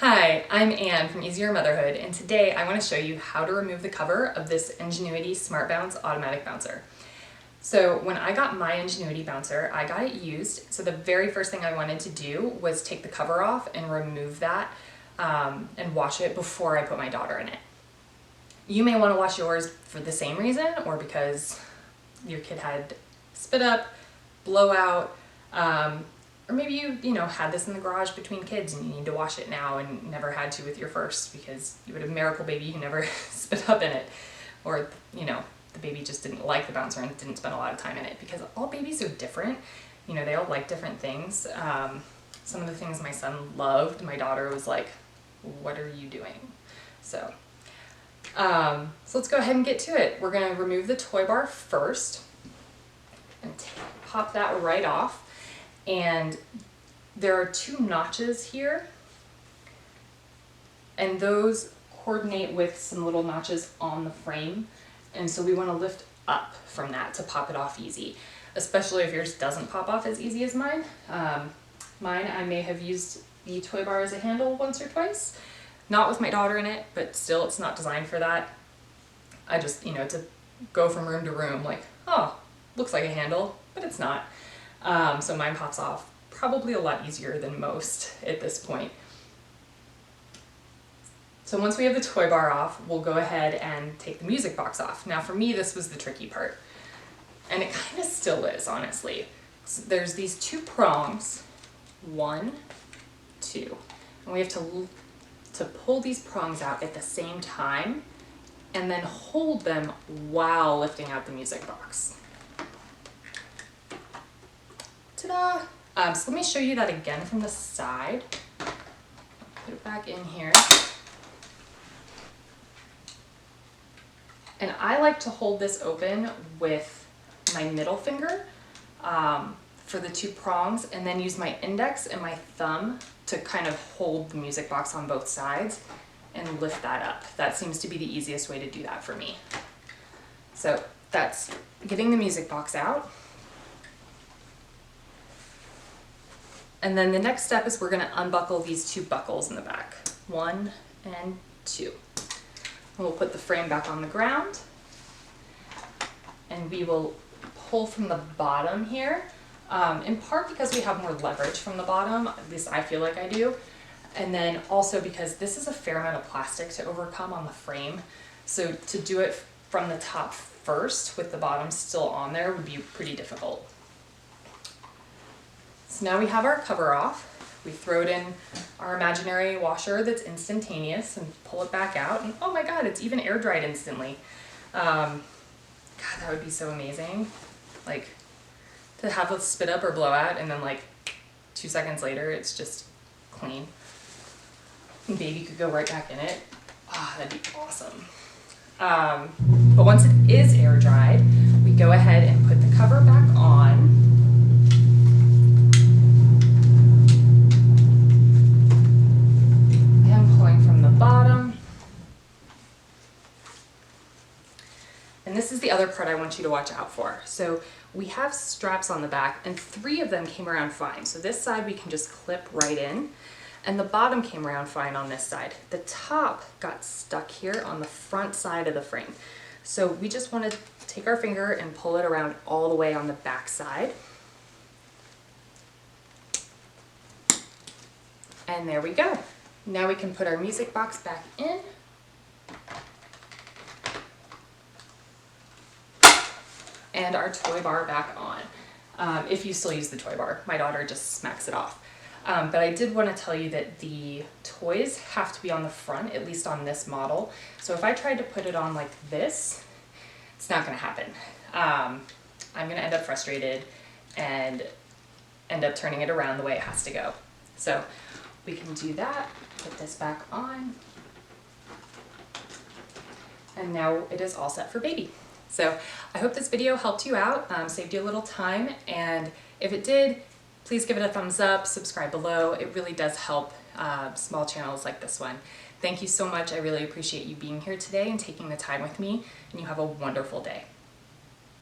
Hi, I'm Anne from Easier Motherhood, and today I want to show you how to remove the cover of this Ingenuity SmartBounce Automatic Bouncer. So when I got my Ingenuity Bouncer, I got it used, so the very first thing I wanted to do was take the cover off and remove that and wash it before I put my daughter in it. You may want to wash yours for the same reason, or because your kid had spit up, blowout, or maybe you had this in the garage between kids and you need to wash it now and never had to with your first because you had a miracle baby who never spit up in it, or the baby just didn't like the bouncer and didn't spend a lot of time in it, because all babies are different. They all like different things. Some of the things my son loved, my daughter was like, what are you doing? So let's go ahead and get to it. We're going to remove the toy bar first and pop that right off. And there are two notches here, and those coordinate with some little notches on the frame, and so we want to lift up from that to pop it off easy, especially if yours doesn't pop off as easy as mine. I may have used the toy bar as a handle once or twice, not with my daughter in it, but still it's not designed for that. I just, to go from room to room, like, oh, looks like a handle, but it's not. So mine pops off probably a lot easier than most at this point. So once we have the toy bar off, we'll go ahead and take the music box off. Now for me, this was the tricky part, and it kind of still is, honestly. So there's these two prongs, 1, 2, and we have to pull these prongs out at the same time and then hold them while lifting out the music box. Ta-da! So let me show you that again from the side. Put it back in here. And I like to hold this open with my middle finger for the two prongs, and then use my index and my thumb to kind of hold the music box on both sides and lift that up. That seems to be the easiest way to do that for me. So that's getting the music box out. And then the next step is we're going to unbuckle these two buckles in the back, 1 and 2. And we'll put the frame back on the ground, and we will pull from the bottom here, in part because we have more leverage from the bottom, at least I feel like I do, and then also because this is a fair amount of plastic to overcome on the frame, so to do it from the top first with the bottom still on there would be pretty difficult. So now we have our cover off. We throw it in our imaginary washer that's instantaneous and pull it back out, and oh my god, it's even air dried instantly. God, that would be so amazing. Like, to have it spit up or blow out and then like 2 seconds later it's just clean. And baby could go right back in it. Ah, that'd be awesome. But once it is air dried, we go ahead and put the cover back on. Bottom. And this is the other part I want you to watch out for. So we have straps on the back, and 3 of them came around fine. So this side we can just clip right in, and the bottom came around fine on this side. The top got stuck here on the front side of the frame. So we just want to take our finger and pull it around all the way on the back side. And there we go. Now we can put our music box back in. And our toy bar back on. If you still use the toy bar. My daughter just smacks it off. But I did want to tell you that the toys have to be on the front, at least on this model. So if I tried to put it on like this, it's not going to happen. I'm going to end up frustrated and end up turning it around the way it has to go. So we can do that, put this back on, and now it is all set for baby. So I hope this video helped you out, saved you a little time, and if it did, please give it a thumbs up, subscribe below. It really does help small channels like this one. Thank you so much. I really appreciate you being here today and taking the time with me, and you have a wonderful day.